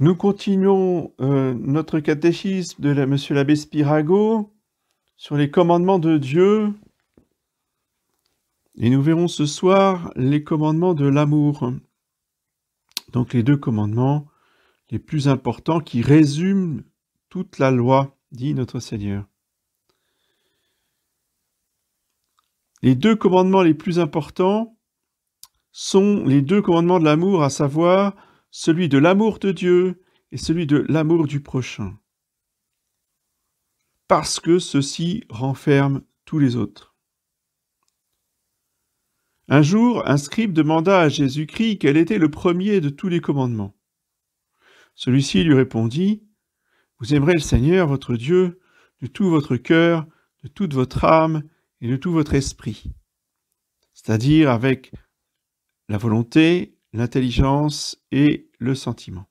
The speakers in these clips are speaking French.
Nous continuons notre catéchisme de Monsieur l'abbé Spirago sur les commandements de Dieu et nous verrons ce soir les commandements de l'amour. Donc les deux commandements les plus importants qui résument toute la loi, dit notre Seigneur. Les deux commandements les plus importants sont les deux commandements de l'amour, à savoir celui de l'amour de Dieu et celui de l'amour du prochain. Parce que ceux-ci renferment tous les autres. Un jour, un scribe demanda à Jésus-Christ quel était le premier de tous les commandements. Celui-ci lui répondit : « Vous aimerez le Seigneur, votre Dieu, de tout votre cœur, de toute votre âme et de tout votre esprit. » C'est-à-dire avec la volonté, l'intelligence et le sentiment.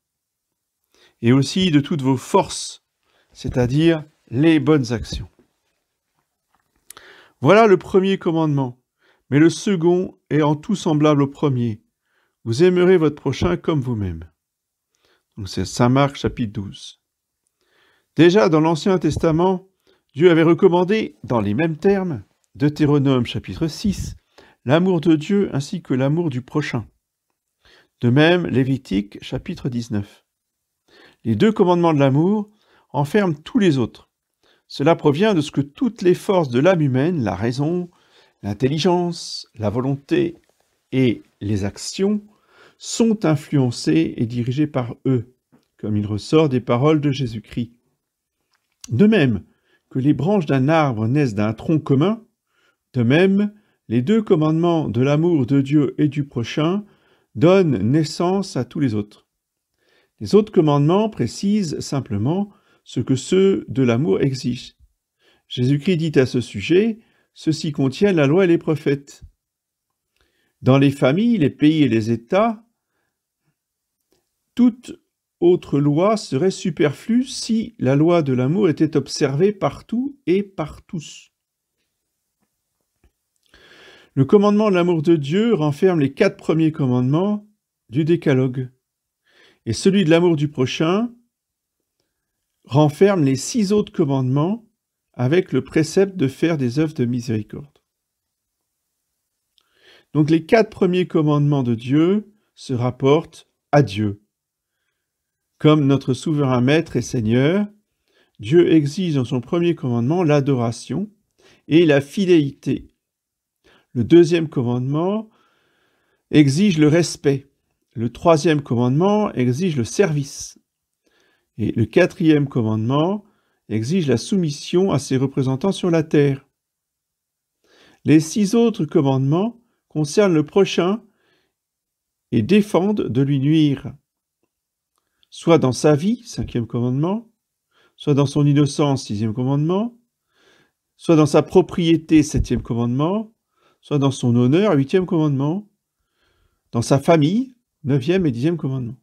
Et aussi de toutes vos forces, c'est-à-dire les bonnes actions. Voilà le premier commandement, mais le second est en tout semblable au premier. Vous aimerez votre prochain comme vous-même. Donc c'est Saint Marc chapitre 12. Déjà dans l'Ancien Testament, Dieu avait recommandé, dans les mêmes termes, Deutéronome chapitre 6, l'amour de Dieu ainsi que l'amour du prochain. De même, Lévitique chapitre 19. Les deux commandements de l'amour enferment tous les autres. Cela provient de ce que toutes les forces de l'âme humaine, la raison, l'intelligence, la volonté et les actions, sont influencées et dirigées par eux, comme il ressort des paroles de Jésus-Christ. De même que les branches d'un arbre naissent d'un tronc commun, de même, les deux commandements de l'amour de Dieu et du prochain donnent naissance à tous les autres. Les autres commandements précisent simplement ce que ceux de l'amour exigent. Jésus-Christ dit à ce sujet : « Ceux-ci contiennent la loi et les prophètes. » Dans les familles, les pays et les États, toute autre loi serait superflue si la loi de l'amour était observée partout et par tous. Le commandement de l'amour de Dieu renferme les 4 premiers commandements du Décalogue, et celui de l'amour du prochain renferme les 6 autres commandements avec le précepte de faire des œuvres de miséricorde. Donc les 4 premiers commandements de Dieu se rapportent à Dieu. Comme notre souverain maître et Seigneur, Dieu exige dans son premier commandement l'adoration et la fidélité. Le deuxième commandement exige le respect. Le troisième commandement exige le service. Et le quatrième commandement exige la soumission à ses représentants sur la terre. Les 6 autres commandements concernent le prochain et défendent de lui nuire, soit dans sa vie, 5e commandement, soit dans son innocence, 6e commandement, soit dans sa propriété, 7e commandement, soit dans son honneur, 8e commandement, dans sa famille, 9e et 10e commandement.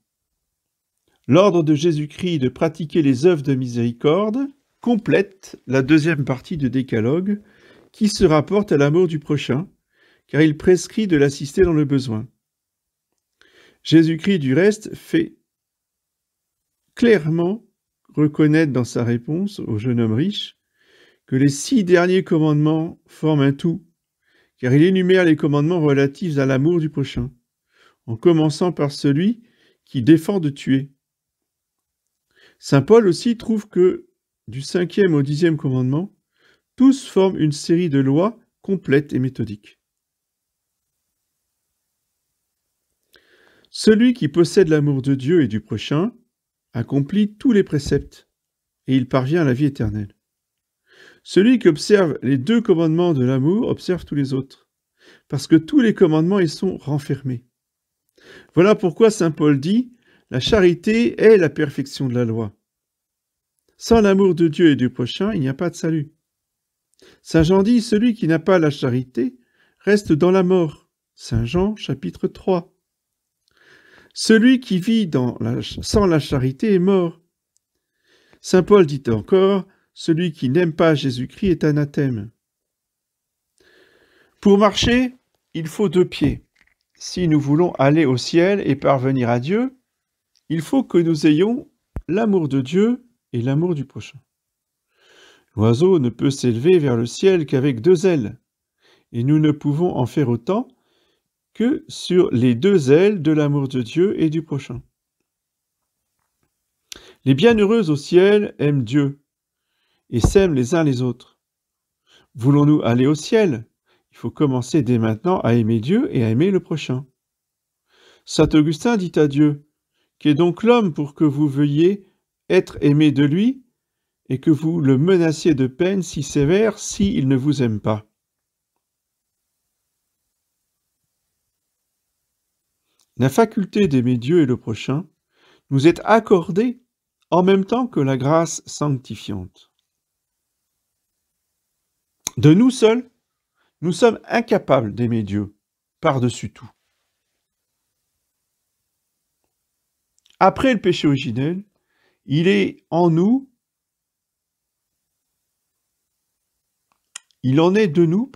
L'ordre de Jésus-Christ de pratiquer les œuvres de miséricorde complète la deuxième partie du Décalogue qui se rapporte à l'amour du prochain, car il prescrit de l'assister dans le besoin. Jésus-Christ, du reste, fait clairement reconnaître dans sa réponse au jeune homme riche que les 6 derniers commandements forment un tout, car il énumère les commandements relatifs à l'amour du prochain, en commençant par celui qui défend de tuer. Saint Paul aussi trouve que, du 5e au 10e commandement, tous forment une série de lois complètes et méthodiques. Celui qui possède l'amour de Dieu et du prochain accomplit tous les préceptes, et il parvient à la vie éternelle. Celui qui observe les 2 commandements de l'amour observe tous les autres, parce que tous les commandements y sont renfermés. Voilà pourquoi saint Paul dit : la charité est la perfection de la loi. Sans l'amour de Dieu et du prochain, il n'y a pas de salut. Saint Jean dit : celui qui n'a pas la charité reste dans la mort. Saint Jean, chapitre 3. Celui qui vit sans la charité est mort. Saint Paul dit encore : celui qui n'aime pas Jésus-Christ est anathème. Pour marcher, il faut 2 pieds. Si nous voulons aller au ciel et parvenir à Dieu, il faut que nous ayons l'amour de Dieu et l'amour du prochain. L'oiseau ne peut s'élever vers le ciel qu'avec 2 ailes, et nous ne pouvons en faire autant que sur les 2 ailes de l'amour de Dieu et du prochain. Les bienheureux au ciel aiment Dieu et s'aiment les uns les autres. Voulons-nous aller au ciel? Il faut commencer dès maintenant à aimer Dieu et à aimer le prochain. Saint Augustin dit à Dieu: « Qu'est donc l'homme pour que vous veuillez être aimé de lui et que vous le menaciez de peine si sévère s'il ne vous aime pas ?» La faculté d'aimer Dieu et le prochain nous est accordée en même temps que la grâce sanctifiante. De nous seuls, nous sommes incapables d'aimer Dieu par-dessus tout. Après le péché originel, il en est de nous,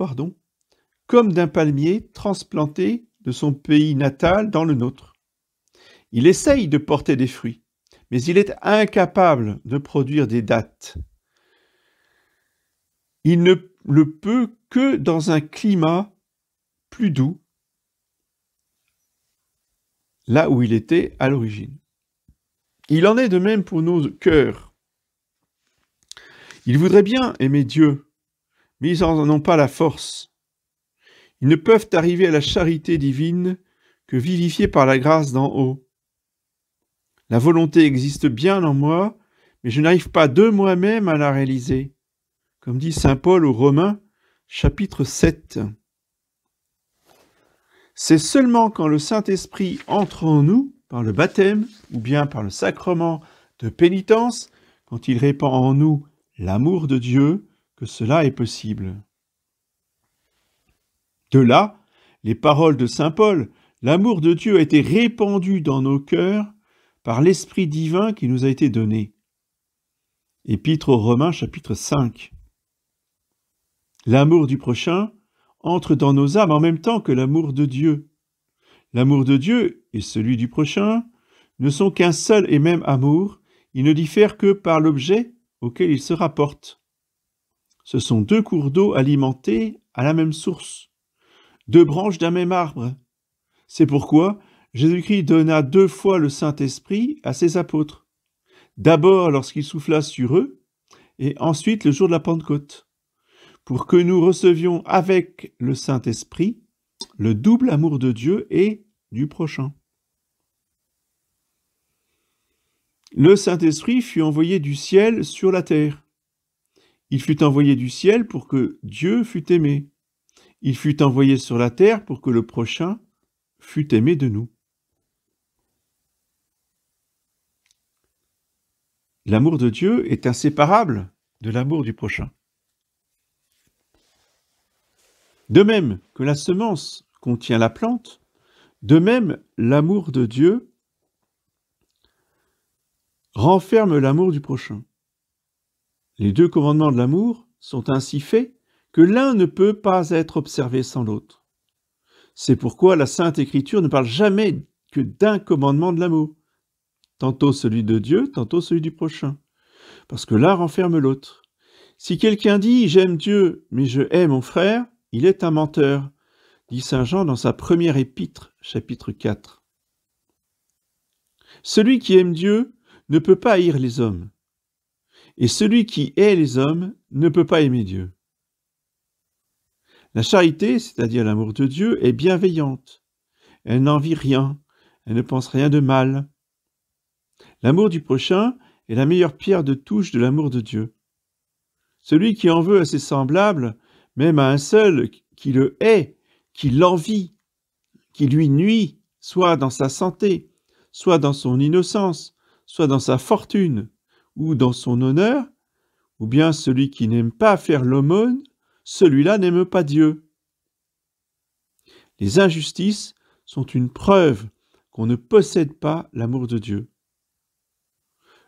comme d'un palmier transplanté de son pays natal dans le nôtre. Il essaye de porter des fruits, mais il est incapable de produire des dattes. Il ne le peut que dans un climat plus doux, là où il était à l'origine. Il en est de même pour nos cœurs. Ils voudraient bien aimer Dieu, mais ils n'en ont pas la force. Ils ne peuvent arriver à la charité divine que vivifiés par la grâce d'en haut. La volonté existe bien en moi, mais je n'arrive pas de moi-même à la réaliser. Comme dit saint Paul aux Romains, chapitre 7. C'est seulement quand le Saint-Esprit entre en nous, par le baptême, ou bien par le sacrement de pénitence, quand il répand en nous l'amour de Dieu, que cela est possible. De là, les paroles de saint Paul, l'amour de Dieu a été répandu dans nos cœurs par l'Esprit divin qui nous a été donné. Épître aux Romains, chapitre 5. L'amour du prochain entre dans nos âmes en même temps que l'amour de Dieu. L'amour de Dieu et celui du prochain ne sont qu'un seul et même amour, ils ne diffèrent que par l'objet auquel ils se rapportent. Ce sont 2 cours d'eau alimentés à la même source, 2 branches d'un même arbre. C'est pourquoi Jésus-Christ donna 2 fois le Saint-Esprit à ses apôtres, d'abord lorsqu'il souffla sur eux, et ensuite le jour de la Pentecôte, pour que nous recevions avec le Saint-Esprit le double amour de Dieu et du prochain. Le Saint-Esprit fut envoyé du ciel sur la terre. Il fut envoyé du ciel pour que Dieu fût aimé. Il fut envoyé sur la terre pour que le prochain fût aimé de nous. L'amour de Dieu est inséparable de l'amour du prochain. De même que la semence contient la plante, de même l'amour de Dieu renferme l'amour du prochain. Les 2 commandements de l'amour sont ainsi faits que l'un ne peut pas être observé sans l'autre. C'est pourquoi la Sainte Écriture ne parle jamais que d'un commandement de l'amour, tantôt celui de Dieu, tantôt celui du prochain, parce que l'un renferme l'autre. Si quelqu'un dit « j'aime Dieu, mais je hais mon frère », il est un menteur, dit saint Jean dans sa première épître, chapitre 4. Celui qui aime Dieu ne peut pas haïr les hommes, et celui qui hait les hommes ne peut pas aimer Dieu. La charité, c'est-à-dire l'amour de Dieu, est bienveillante. Elle n'envie rien, elle ne pense rien de mal. L'amour du prochain est la meilleure pierre de touche de l'amour de Dieu. Celui qui en veut à ses semblables, même à un seul qui le hait, qui l'envie, qui lui nuit, soit dans sa santé, soit dans son innocence, soit dans sa fortune, ou dans son honneur, ou bien celui qui n'aime pas faire l'aumône, celui-là n'aime pas Dieu. Les injustices sont une preuve qu'on ne possède pas l'amour de Dieu.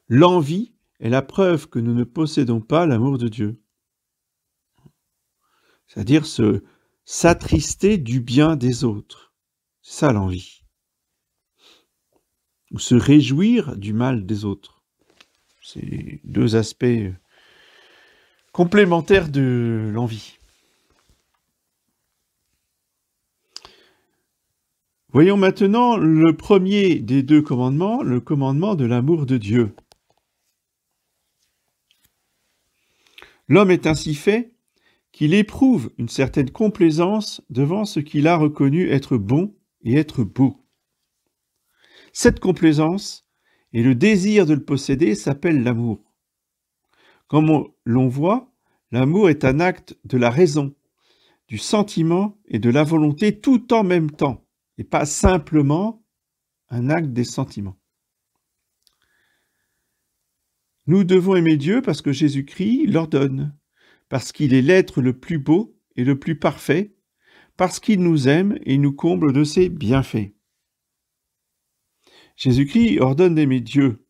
L'envie est la preuve que nous ne possédons pas l'amour de Dieu. C'est-à-dire s'attrister du bien des autres. C'est ça l'envie. ou se réjouir du mal des autres. C'est deux aspects complémentaires de l'envie. Voyons maintenant le premier des deux commandements, le commandement de l'amour de Dieu. L'homme est ainsi fait qu'il éprouve une certaine complaisance devant ce qu'il a reconnu être bon et être beau. Cette complaisance et le désir de le posséder s'appellent l'amour. Comme l'on voit, l'amour est un acte de la raison, du sentiment et de la volonté tout en même temps, et pas simplement un acte des sentiments. Nous devons aimer Dieu parce que Jésus-Christ l'ordonne, parce qu'il est l'être le plus beau et le plus parfait, parce qu'il nous aime et nous comble de ses bienfaits. Jésus-Christ ordonne d'aimer Dieu.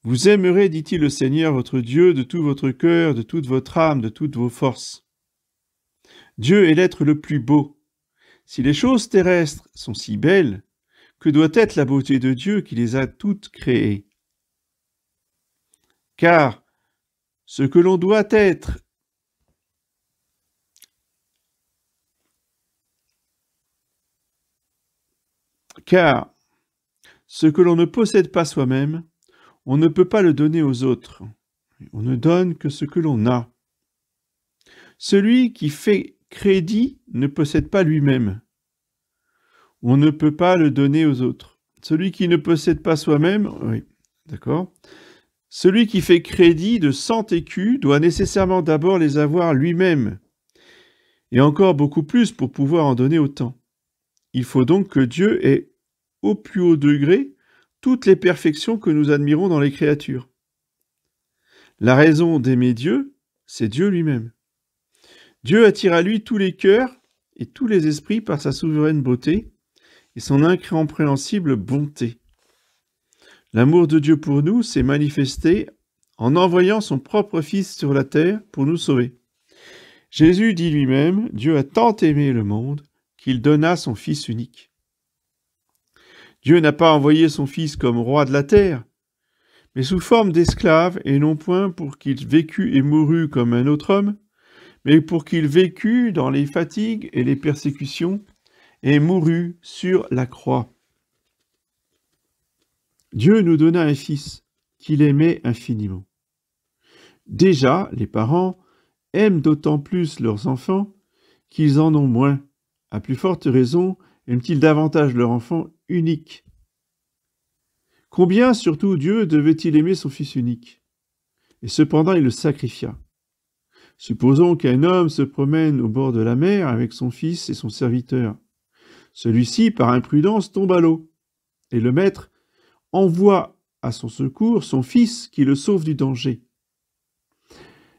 Vous aimerez, dit-il, le Seigneur votre Dieu de tout votre cœur, de toute votre âme, de toutes vos forces. Dieu est l'être le plus beau. Si les choses terrestres sont si belles, que doit être la beauté de Dieu qui les a toutes créées? Car ce que l'on doit être Car ce que l'on ne possède pas soi-même, on ne peut pas le donner aux autres. On ne donne que ce que l'on a. Celui qui fait crédit ne possède pas lui-même. On ne peut pas le donner aux autres. Celui qui ne possède pas soi-même, oui, d'accord. Celui qui fait crédit de 100 écus doit nécessairement d'abord les avoir lui-même, et encore beaucoup plus pour pouvoir en donner autant. Il faut donc que Dieu ait au plus haut degré toutes les perfections que nous admirons dans les créatures. La raison d'aimer Dieu, c'est Dieu lui-même. Dieu attire à lui tous les cœurs et tous les esprits par sa souveraine beauté et son incompréhensible bonté. L'amour de Dieu pour nous s'est manifesté en envoyant son propre Fils sur la terre pour nous sauver. Jésus dit lui-même, Dieu a tant aimé le monde qu'il donna son Fils unique. Dieu n'a pas envoyé son Fils comme roi de la terre, mais sous forme d'esclave, et non point pour qu'il vécût et mourût comme un autre homme, mais pour qu'il vécût dans les fatigues et les persécutions, et mourut sur la croix. Dieu nous donna un Fils qu'il aimait infiniment. Déjà, les parents aiment d'autant plus leurs enfants qu'ils en ont moins. À plus forte raison, aiment-ils davantage leur enfant unique. Combien, surtout, Dieu devait-il aimer son Fils unique? Et cependant, il le sacrifia. Supposons qu'un homme se promène au bord de la mer avec son fils et son serviteur. Celui-ci, par imprudence, tombe à l'eau, et le maître envoie à son secours son fils qui le sauve du danger.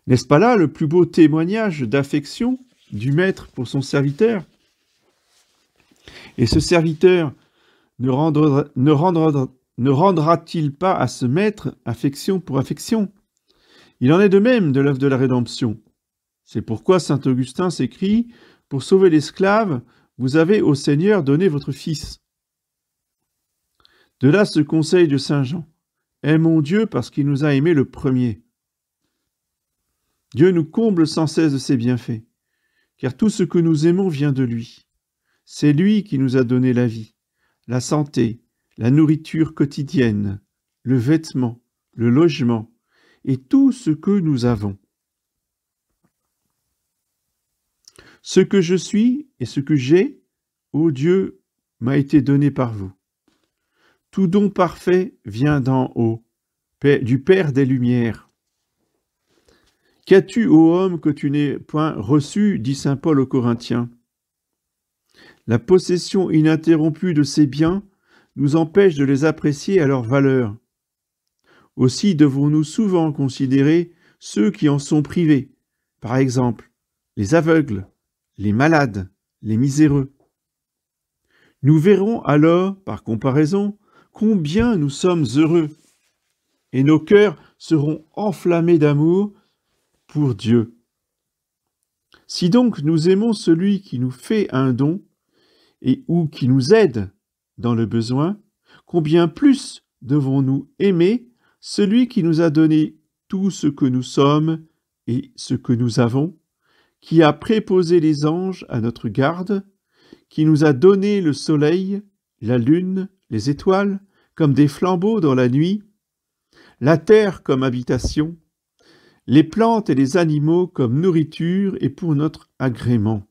N'est-ce pas là le plus beau témoignage d'affection du maître pour son serviteur? Et ce serviteur ne rendra-t-il pas à ce maître affection pour affection? Il en est de même de l'œuvre de la rédemption. C'est pourquoi saint Augustin s'écrie « Pour sauver l'esclave, vous avez au Seigneur donné votre Fils ». De là ce conseil de saint Jean. Aimons Dieu parce qu'il nous a aimés le premier. Dieu nous comble sans cesse de ses bienfaits, car tout ce que nous aimons vient de lui. C'est lui qui nous a donné la vie, la santé, la nourriture quotidienne, le vêtement, le logement et tout ce que nous avons. Ce que je suis et ce que j'ai, ô Dieu, m'a été donné par vous. Tout don parfait vient d'en haut, du Père des Lumières. Qu'as-tu, ô homme, que tu n'aies point reçu, dit saint Paul aux Corinthiens? La possession ininterrompue de ces biens nous empêche de les apprécier à leur valeur. Aussi devons-nous souvent considérer ceux qui en sont privés, par exemple les aveugles, les malades, les miséreux. Nous verrons alors, par comparaison, combien nous sommes heureux, et nos cœurs seront enflammés d'amour pour Dieu. Si donc nous aimons celui qui nous fait un don, ou qui nous aide dans le besoin, combien plus devons-nous aimer celui qui nous a donné tout ce que nous sommes et ce que nous avons, qui a préposé les anges à notre garde, qui nous a donné le soleil, la lune, les étoiles, comme des flambeaux dans la nuit, la terre comme habitation, les plantes et les animaux comme nourriture et pour notre agrément.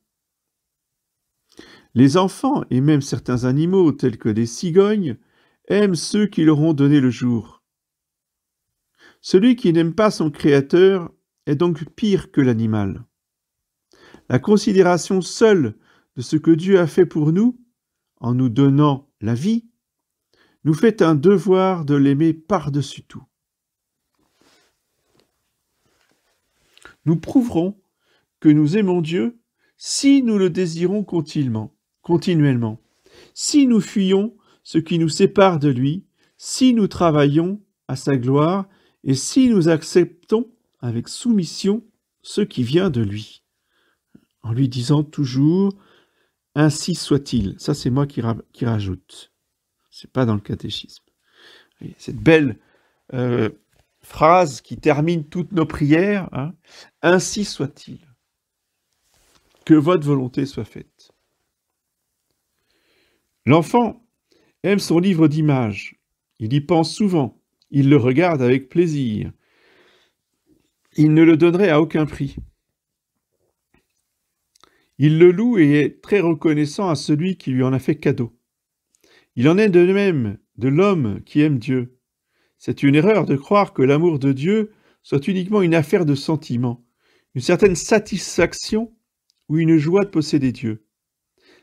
Les enfants et même certains animaux tels que des cigognes aiment ceux qui leur ont donné le jour. Celui qui n'aime pas son Créateur est donc pire que l'animal. La considération seule de ce que Dieu a fait pour nous, en nous donnant la vie, nous fait un devoir de l'aimer par-dessus tout. Nous prouverons que nous aimons Dieu si nous le désirons continuellement, si nous fuyons ce qui nous sépare de lui, si nous travaillons à sa gloire et si nous acceptons avec soumission ce qui vient de lui, en lui disant toujours « ainsi soit-il ». Ça, c'est moi qui rajoute. C'est pas dans le catéchisme. Cette belle phrase qui termine toutes nos prières, hein, « ainsi soit-il ». Que votre volonté soit faite. L'enfant aime son livre d'images. Il y pense souvent. Il le regarde avec plaisir. Il ne le donnerait à aucun prix. Il le loue et est très reconnaissant à celui qui lui en a fait cadeau. Il en est de même de l'homme qui aime Dieu. C'est une erreur de croire que l'amour de Dieu soit uniquement une affaire de sentiment, une certaine satisfaction ou une joie de posséder Dieu.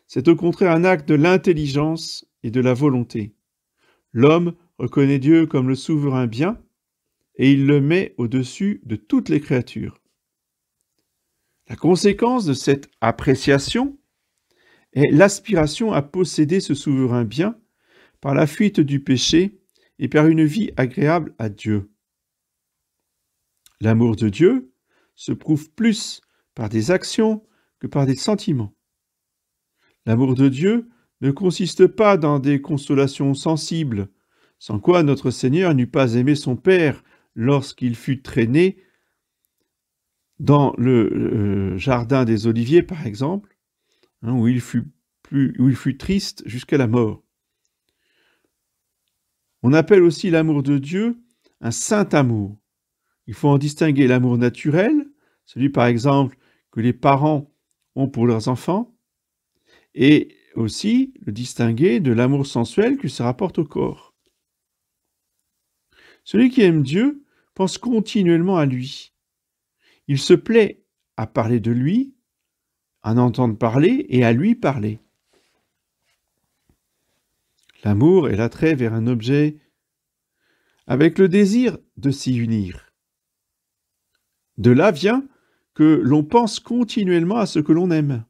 C'est au contraire un acte de l'intelligence et de la volonté. L'homme reconnaît Dieu comme le souverain bien et il le met au-dessus de toutes les créatures. La conséquence de cette appréciation est l'aspiration à posséder ce souverain bien par la fuite du péché et par une vie agréable à Dieu. L'amour de Dieu se prouve plus par des actions que par des sentiments. L'amour de Dieu ne consiste pas dans des consolations sensibles, sans quoi notre Seigneur n'eût pas aimé son Père lorsqu'il fut traîné dans le jardin des Oliviers, par exemple, hein, où il fut triste jusqu'à la mort. On appelle aussi l'amour de Dieu un saint amour. Il faut en distinguer l'amour naturel, celui par exemple que les parents ont pour leurs enfants, et aussi le distinguer de l'amour sensuel qui se rapporte au corps. Celui qui aime Dieu pense continuellement à lui. Il se plaît à parler de lui, à en entendre parler et à lui parler. L'amour est l'attrait vers un objet avec le désir de s'y unir. De là vient que l'on pense continuellement à ce que l'on aime.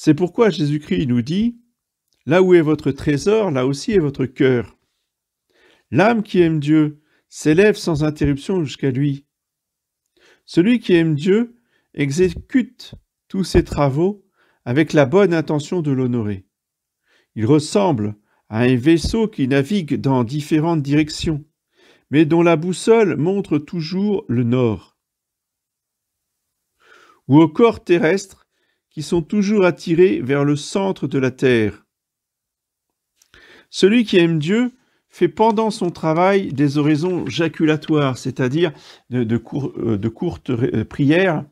C'est pourquoi Jésus-Christ nous dit « Là où est votre trésor, là aussi est votre cœur ». L'âme qui aime Dieu s'élève sans interruption jusqu'à lui. Celui qui aime Dieu exécute tous ses travaux avec la bonne intention de l'honorer. Il ressemble à un vaisseau qui navigue dans différentes directions, mais dont la boussole montre toujours le nord. Ou aux corps terrestres qui sont toujours attirés vers le centre de la terre. Celui qui aime Dieu fait pendant son travail des oraisons jaculatoires, c'est-à-dire de courtes prières,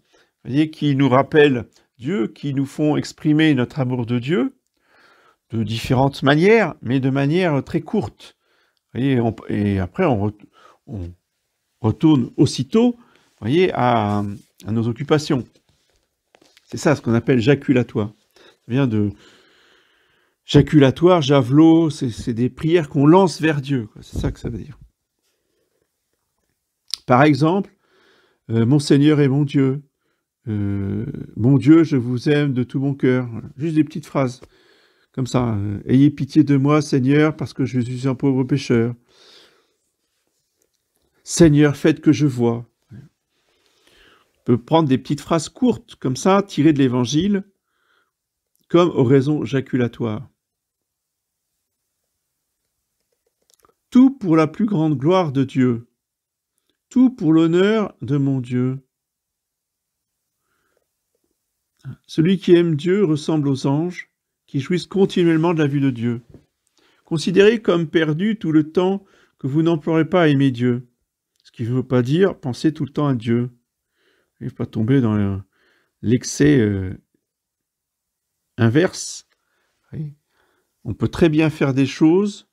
voyez, qui nous rappellent Dieu, qui nous font exprimer notre amour de Dieu de différentes manières, mais de manière très courte. Voyez, et après, on retourne aussitôt, voyez, à nos occupations. C'est ça ce qu'on appelle jaculatoire. Ça vient de jaculatoire, javelot, c'est des prières qu'on lance vers Dieu. C'est ça que ça veut dire. Par exemple, mon Seigneur et mon Dieu, je vous aime de tout mon cœur. Juste des petites phrases comme ça. Ayez pitié de moi, Seigneur, parce que je suis un pauvre pécheur. Seigneur, faites que je vois. On peut prendre des petites phrases courtes, comme ça, tirées de l'Évangile, comme oraison jaculatoire. tout pour la plus grande gloire de Dieu, tout pour l'honneur de mon Dieu. Celui qui aime Dieu ressemble aux anges, qui jouissent continuellement de la vue de Dieu. Considérez comme perdu tout le temps que vous n'emploierez pas à aimer Dieu. Ce qui ne veut pas dire penser tout le temps à Dieu. Il ne faut pas tomber dans l'excès inverse. Oui. On peut très bien faire des choses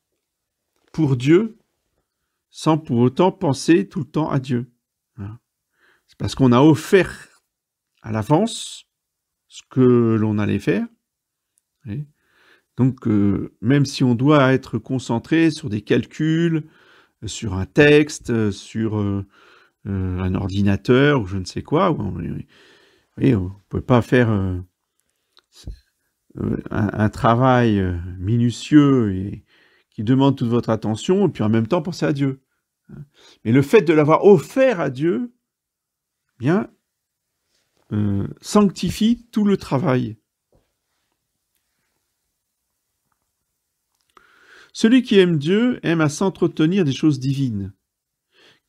pour Dieu sans pour autant penser tout le temps à Dieu. C'est parce qu'on a offert à l'avance ce que l'on allait faire. Oui. Donc, même si on doit être concentré sur des calculs, sur un texte, sur un ordinateur ou je ne sais quoi, on ne peut pas faire un travail minutieux et qui demande toute votre attention et puis en même temps penser à Dieu. Mais le fait de l'avoir offert à Dieu, bien, sanctifie tout le travail. Celui qui aime Dieu aime à s'entretenir des choses divines,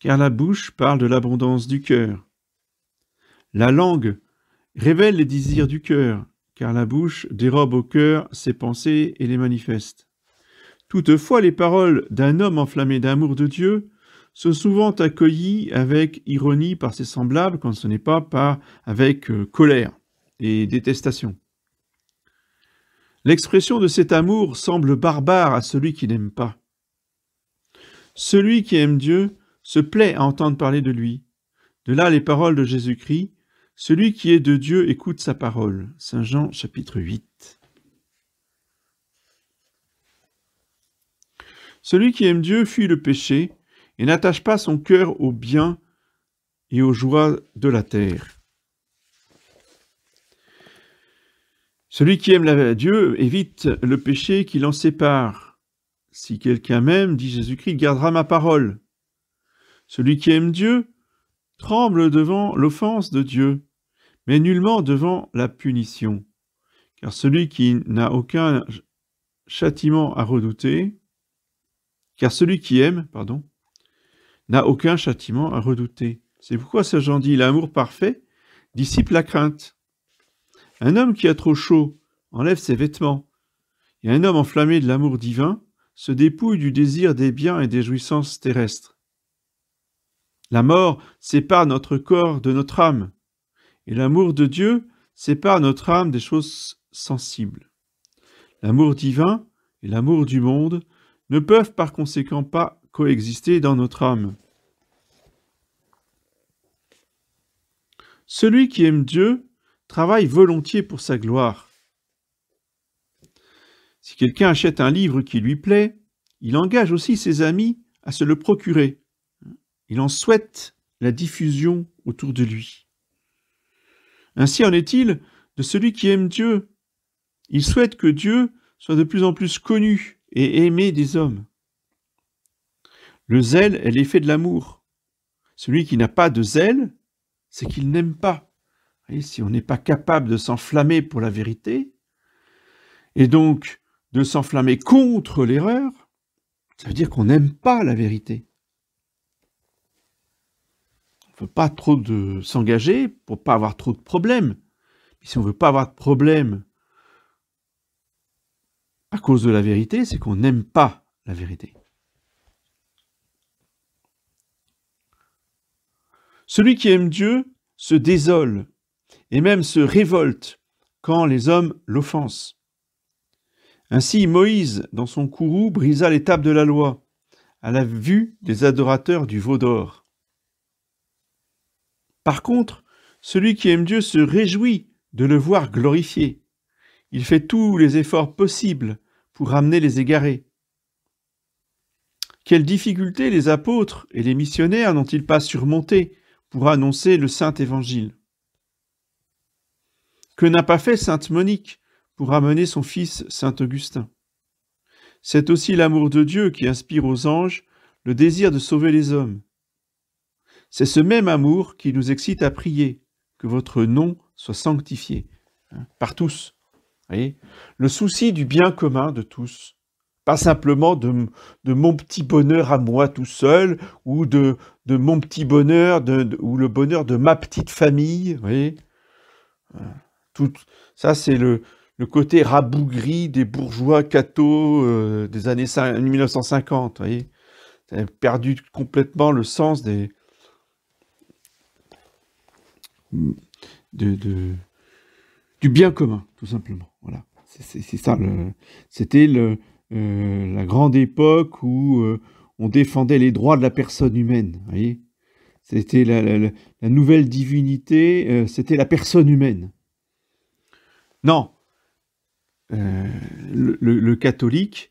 car la bouche parle de l'abondance du cœur. La langue révèle les désirs du cœur, car la bouche dérobe au cœur ses pensées et les manifeste. Toutefois, les paroles d'un homme enflammé d'amour de Dieu sont souvent accueillies avec ironie par ses semblables, quand ce n'est pas avec colère et détestation. L'expression de cet amour semble barbare à celui qui n'aime pas. Celui qui aime Dieu se plaît à entendre parler de lui. De là les paroles de Jésus-Christ, « Celui qui est de Dieu écoute sa parole » Saint Jean chapitre 8. Celui qui aime Dieu fuit le péché et n'attache pas son cœur aux biens et aux joies de la terre. Celui qui aime Dieu évite le péché qui l'en sépare. Si quelqu'un m'aime, dit Jésus-Christ, gardera ma parole. Celui qui aime Dieu tremble devant l'offense de Dieu, mais nullement devant la punition. Car celui qui n'a aucun châtiment à redouter, n'a aucun châtiment à redouter. C'est pourquoi Saint Jean dit, l'amour parfait dissipe la crainte. Un homme qui a trop chaud enlève ses vêtements, et un homme enflammé de l'amour divin se dépouille du désir des biens et des jouissances terrestres. La mort sépare notre corps de notre âme, et l'amour de Dieu sépare notre âme des choses sensibles. L'amour divin et l'amour du monde ne peuvent par conséquent pas coexister dans notre âme. Celui qui aime Dieu travaille volontiers pour sa gloire. Si quelqu'un achète un livre qui lui plaît, il engage aussi ses amis à se le procurer. Il en souhaite la diffusion autour de lui. Ainsi en est-il de celui qui aime Dieu. Il souhaite que Dieu soit de plus en plus connu et aimé des hommes. Le zèle est l'effet de l'amour. Celui qui n'a pas de zèle, c'est qu'il n'aime pas. Et si on n'est pas capable de s'enflammer pour la vérité, et donc de s'enflammer contre l'erreur, ça veut dire qu'on n'aime pas la vérité. On ne veut pas trop s'engager pour ne pas avoir trop de problèmes. Et si on ne veut pas avoir de problèmes à cause de la vérité, c'est qu'on n'aime pas la vérité. Celui qui aime Dieu se désole et même se révolte quand les hommes l'offensent. Ainsi, Moïse, dans son courroux, brisa les tables de la loi, à la vue des adorateurs du veau d'or. Par contre, celui qui aime Dieu se réjouit de le voir glorifié. Il fait tous les efforts possibles pour ramener les égarés. Quelles difficultés les apôtres et les missionnaires n'ont-ils pas surmontées pour annoncer le saint évangile? Que n'a pas fait sainte Monique pour amener son fils saint Augustin? C'est aussi l'amour de Dieu qui inspire aux anges le désir de sauver les hommes. C'est ce même amour qui nous excite à prier, que votre nom soit sanctifié par tous. Voyez, le souci du bien commun de tous, Pas simplement de mon petit bonheur à moi tout seul, ou de mon petit bonheur, ou le bonheur de ma petite famille, vous voyez. Tout, ça, c'est le côté rabougri des bourgeois cathos des années 1950, vous voyez. Ça a perdu complètement le sens du bien commun, tout simplement. Voilà. C'est ça. C'était la grande époque où on défendait les droits de la personne humaine. Vous voyez, c'était la nouvelle divinité, c'était la personne humaine. Non, le catholique,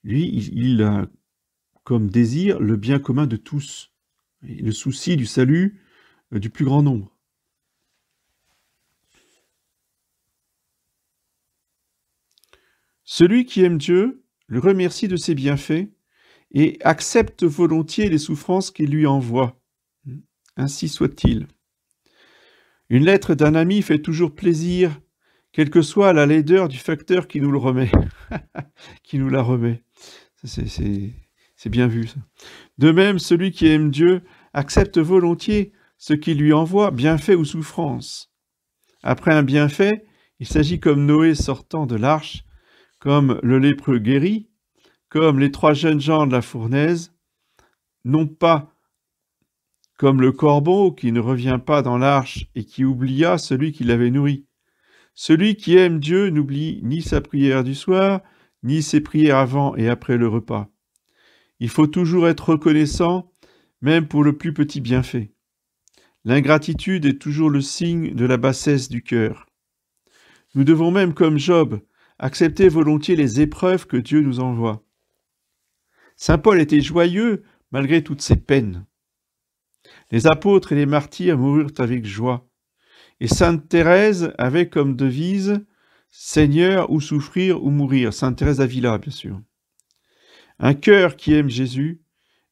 lui, il a comme désir le bien commun de tous, et le souci du salut du plus grand nombre. Celui qui aime Dieu le remercie de ses bienfaits et accepte volontiers les souffrances qu'il lui envoie. Ainsi soit-il. Une lettre d'un ami fait toujours plaisir, quelle que soit la laideur du facteur qui nous le remet, qui nous la remet. C'est bien vu, ça. De même, celui qui aime Dieu accepte volontiers ce qu'il lui envoie, bienfait ou souffrance. Après un bienfait, il s'agit comme Noé sortant de l'arche, comme le lépreux guéri, comme les 3 jeunes gens de la fournaise, non pas comme le corbeau qui ne revient pas dans l'arche et qui oublia celui qui l'avait nourri. Celui qui aime Dieu n'oublie ni sa prière du soir, ni ses prières avant et après le repas. Il faut toujours être reconnaissant, même pour le plus petit bienfait. L'ingratitude est toujours le signe de la bassesse du cœur. Nous devons même, comme Job, accepter volontiers les épreuves que Dieu nous envoie. Saint Paul était joyeux malgré toutes ses peines. Les apôtres et les martyrs moururent avec joie. Et Sainte Thérèse avait comme devise « Seigneur, ou souffrir ou mourir ». Sainte Thérèse d'Avila, bien sûr. Un cœur qui aime Jésus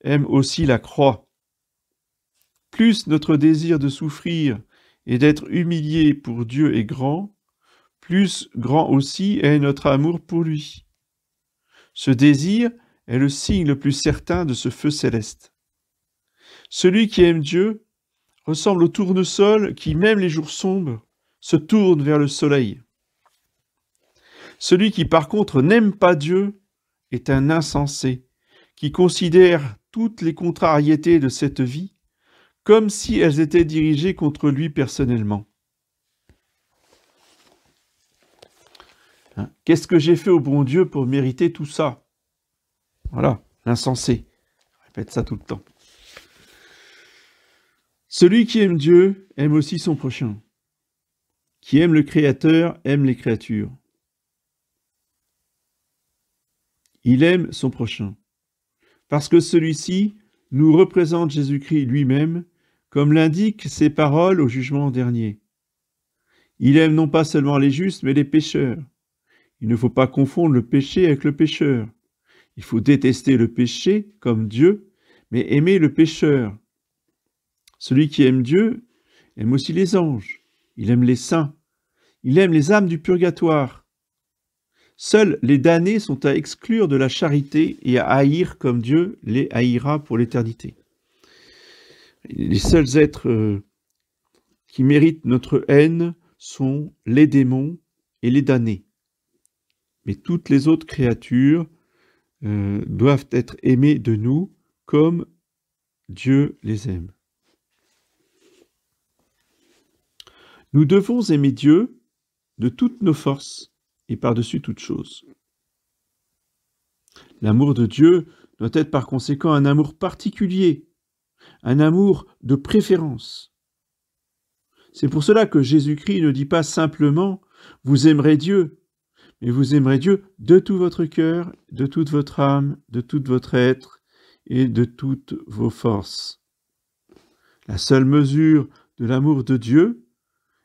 aime aussi la croix. Plus notre désir de souffrir et d'être humilié pour Dieu est grand, plus grand aussi est notre amour pour lui. Ce désir est le signe le plus certain de ce feu céleste. Celui qui aime Dieu ressemble au tournesol qui, même les jours sombres, se tourne vers le soleil. Celui qui, par contre, n'aime pas Dieu est un insensé, qui considère toutes les contrariétés de cette vie comme si elles étaient dirigées contre lui personnellement. Qu'est-ce que j'ai fait au bon Dieu pour mériter tout ça? Voilà, l'insensé. Je répète ça tout le temps. Celui qui aime Dieu aime aussi son prochain. Qui aime le Créateur aime les créatures. Il aime son prochain. Parce que celui-ci nous représente Jésus-Christ lui-même, comme l'indiquent ses paroles au jugement dernier. Il aime non pas seulement les justes, mais les pécheurs. Il ne faut pas confondre le péché avec le pécheur. Il faut détester le péché comme Dieu, mais aimer le pécheur. Celui qui aime Dieu aime aussi les anges. Il aime les saints. Il aime les âmes du purgatoire. Seuls les damnés sont à exclure de la charité et à haïr comme Dieu les haïra pour l'éternité. Les seuls êtres qui méritent notre haine sont les démons et les damnés. Mais toutes les autres créatures doivent être aimées de nous comme Dieu les aime. Nous devons aimer Dieu de toutes nos forces et par-dessus toute chose. L'amour de Dieu doit être par conséquent un amour particulier, un amour de préférence. C'est pour cela que Jésus-Christ ne dit pas simplement « vous aimerez Dieu », mais vous aimerez Dieu de tout votre cœur, de toute votre âme, de tout votre être et de toutes vos forces. La seule mesure de l'amour de Dieu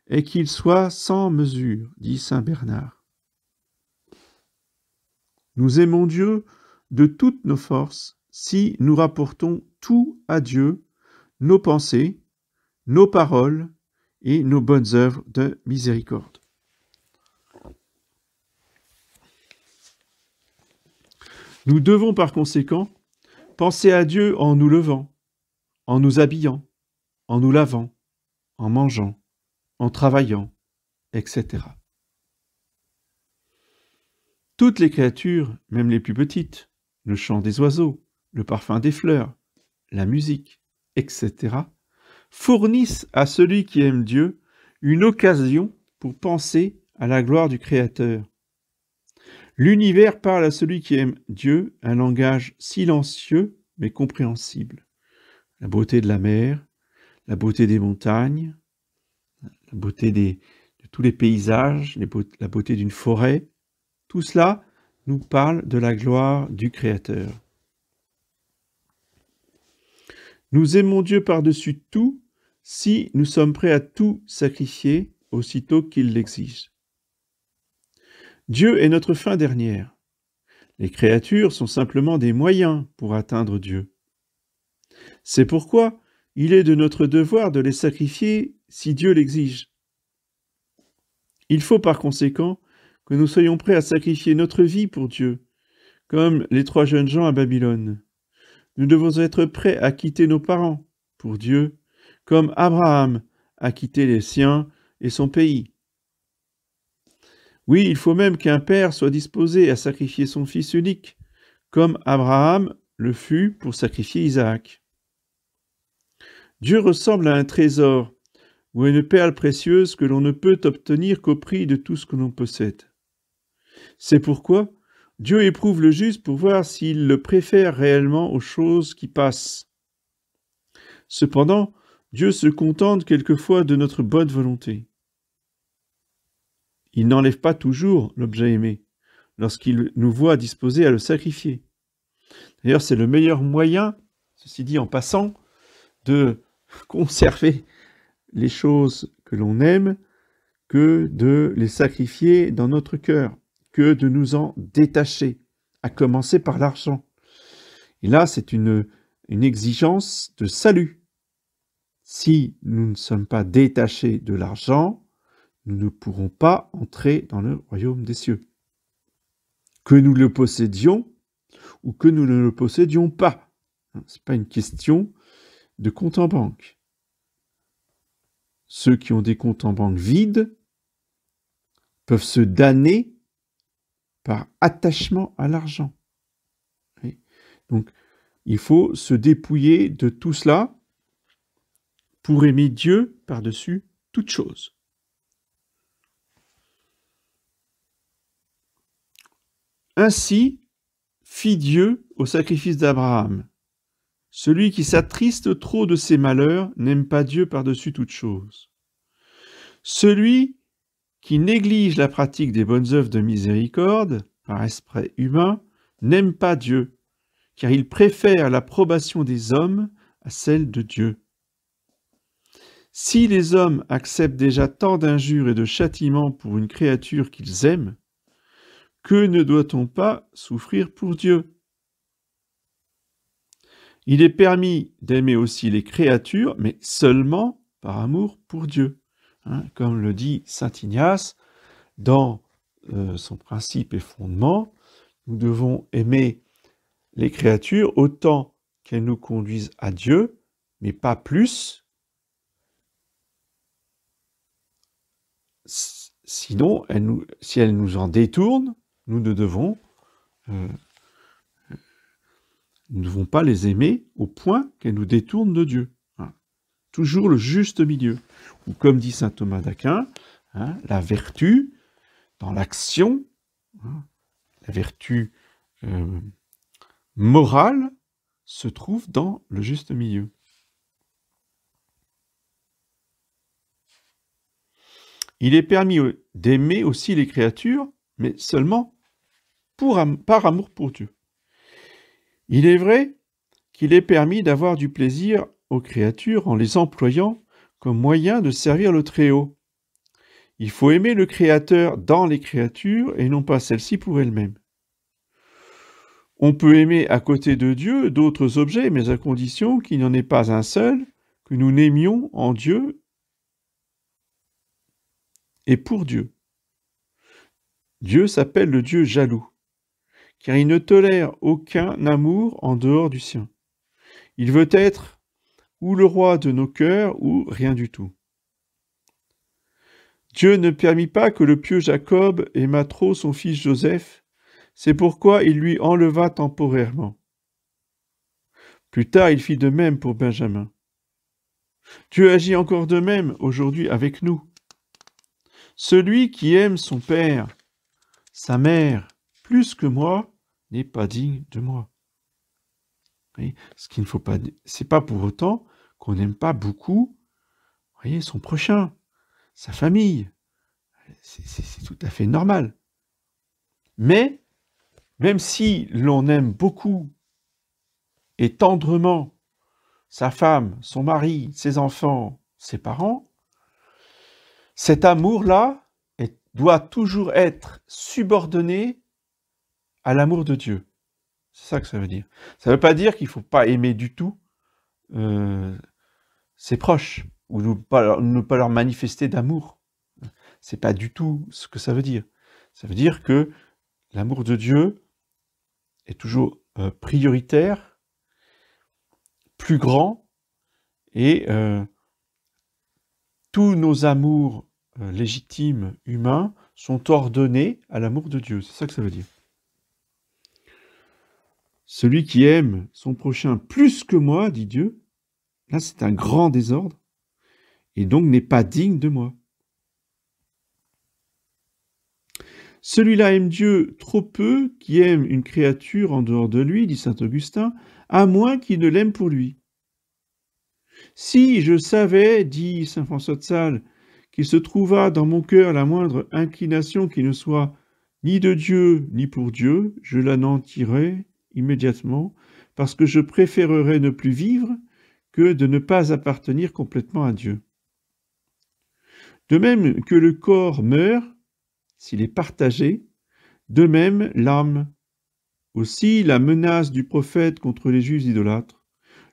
est qu'il soit sans mesure, dit saint Bernard. Nous aimons Dieu de toutes nos forces si nous rapportons tout à Dieu, nos pensées, nos paroles et nos bonnes œuvres de miséricorde. Nous devons par conséquent penser à Dieu en nous levant, en nous habillant, en nous lavant, en mangeant, en travaillant, etc. Toutes les créatures, même les plus petites, le chant des oiseaux, le parfum des fleurs, la musique, etc., fournissent à celui qui aime Dieu une occasion pour penser à la gloire du Créateur. L'univers parle à celui qui aime Dieu un langage silencieux mais compréhensible. La beauté de la mer, la beauté des montagnes, la beauté de tous les paysages, la beauté d'une forêt, tout cela nous parle de la gloire du Créateur. Nous aimons Dieu par-dessus tout si nous sommes prêts à tout sacrifier aussitôt qu'il l'exige. Dieu est notre fin dernière. Les créatures sont simplement des moyens pour atteindre Dieu. C'est pourquoi il est de notre devoir de les sacrifier si Dieu l'exige. Il faut par conséquent que nous soyons prêts à sacrifier notre vie pour Dieu, comme les 3 jeunes gens à Babylone. Nous devons être prêts à quitter nos parents pour Dieu, comme Abraham a quitté les siens et son pays. Oui, il faut même qu'un père soit disposé à sacrifier son fils unique, comme Abraham le fut pour sacrifier Isaac. Dieu ressemble à un trésor ou à une perle précieuse que l'on ne peut obtenir qu'au prix de tout ce que l'on possède. C'est pourquoi Dieu éprouve le juste pour voir s'il le préfère réellement aux choses qui passent. Cependant, Dieu se contente quelquefois de notre bonne volonté. Il n'enlève pas toujours l'objet aimé, lorsqu'il nous voit disposés à le sacrifier. D'ailleurs, c'est le meilleur moyen, ceci dit en passant, de conserver les choses que l'on aime que de les sacrifier dans notre cœur, que de nous en détacher, à commencer par l'argent. Et là, c'est une exigence de salut. Si nous ne sommes pas détachés de l'argent, nous ne pourrons pas entrer dans le royaume des cieux. Que nous le possédions ou que nous ne le possédions pas. Ce n'est pas une question de compte en banque. Ceux qui ont des comptes en banque vides peuvent se damner par attachement à l'argent. Donc, il faut se dépouiller de tout cela pour aimer Dieu par-dessus toute chose. Ainsi fit Dieu au sacrifice d'Abraham. Celui qui s'attriste trop de ses malheurs n'aime pas Dieu par-dessus toute chose. Celui qui néglige la pratique des bonnes œuvres de miséricorde, par esprit humain, n'aime pas Dieu, car il préfère l'approbation des hommes à celle de Dieu. Si les hommes acceptent déjà tant d'injures et de châtiments pour une créature qu'ils aiment, que ne doit-on pas souffrir pour Dieu ? Il est permis d'aimer aussi les créatures, mais seulement par amour pour Dieu. Comme le dit saint Ignace, dans son principe et fondement, nous devons aimer les créatures autant qu'elles nous conduisent à Dieu, mais pas plus. Sinon, si elles nous en détournent, nous ne devons pas les aimer au point qu'elles nous détournent de Dieu. Toujours le juste milieu. Ou comme dit saint Thomas d'Aquin, la vertu dans l'action, la vertu morale se trouve dans le juste milieu. Il est permis d'aimer aussi les créatures, mais seulement par amour pour Dieu. Il est vrai qu'il est permis d'avoir du plaisir aux créatures en les employant comme moyen de servir le Très-Haut. Il faut aimer le Créateur dans les créatures et non pas celles-ci pour elles-mêmes. On peut aimer à côté de Dieu d'autres objets, mais à condition qu'il n'y en ait pas un seul, que nous n'aimions en Dieu et pour Dieu. Dieu s'appelle le Dieu jaloux, car il ne tolère aucun amour en dehors du sien. Il veut être ou le roi de nos cœurs ou rien du tout. Dieu ne permit pas que le pieux Jacob aimât trop son fils Joseph, c'est pourquoi il lui enleva temporairement. Plus tard, il fit de même pour Benjamin. Dieu agit encore de même aujourd'hui avec nous. Celui qui aime son père, sa mère, plus que moi, n'est pas digne de moi. Voyez, ce qu'il ne faut pas, c'est pas pour autant qu'on n'aime pas beaucoup, voyez, son prochain, sa famille. C'est tout à fait normal. Mais, même si l'on aime beaucoup et tendrement sa femme, son mari, ses enfants, ses parents, cet amour-là doit toujours être subordonné à l'amour de Dieu. C'est ça que ça veut dire. Ça ne veut pas dire qu'il ne faut pas aimer du tout ses proches ou ne pas leur manifester d'amour. C'est pas du tout ce que ça veut dire. Ça veut dire que l'amour de Dieu est toujours prioritaire, plus grand, et tous nos amours légitimes, humains, sont ordonnés à l'amour de Dieu. C'est ça que ça veut dire. Celui qui aime son prochain plus que moi, dit Dieu, là c'est un grand désordre, et donc n'est pas digne de moi. Celui-là aime Dieu trop peu, qui aime une créature en dehors de lui, dit saint Augustin, à moins qu'il ne l'aime pour lui. Si je savais, dit saint François de Sales, qu'il se trouvât dans mon cœur la moindre inclination qui ne soit ni de Dieu ni pour Dieu, je l'anéantirais immédiatement, parce que je préférerais ne plus vivre que de ne pas appartenir complètement à Dieu. De même que le corps meurt, s'il est partagé, de même l'âme. Aussi la menace du prophète contre les juifs idolâtres,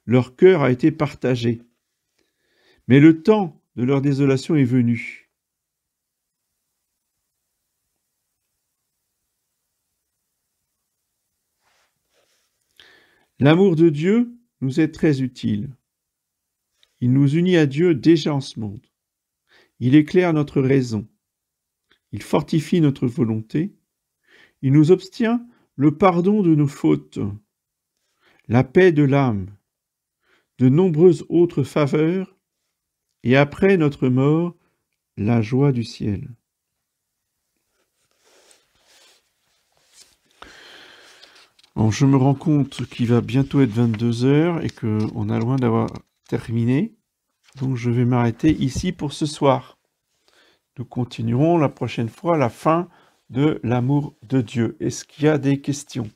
leur cœur a été partagé. Mais le temps de leur désolation est venu. L'amour de Dieu nous est très utile. Il nous unit à Dieu déjà en ce monde. Il éclaire notre raison. Il fortifie notre volonté. Il nous obtient le pardon de nos fautes, la paix de l'âme, de nombreuses autres faveurs, et après notre mort, la joie du ciel. Bon, je me rends compte qu'il va bientôt être 22 heures et qu'on a loin d'avoir terminé. Donc je vais m'arrêter ici pour ce soir. Nous continuerons la prochaine fois à la fin de l'amour de Dieu. Est-ce qu'il y a des questions ?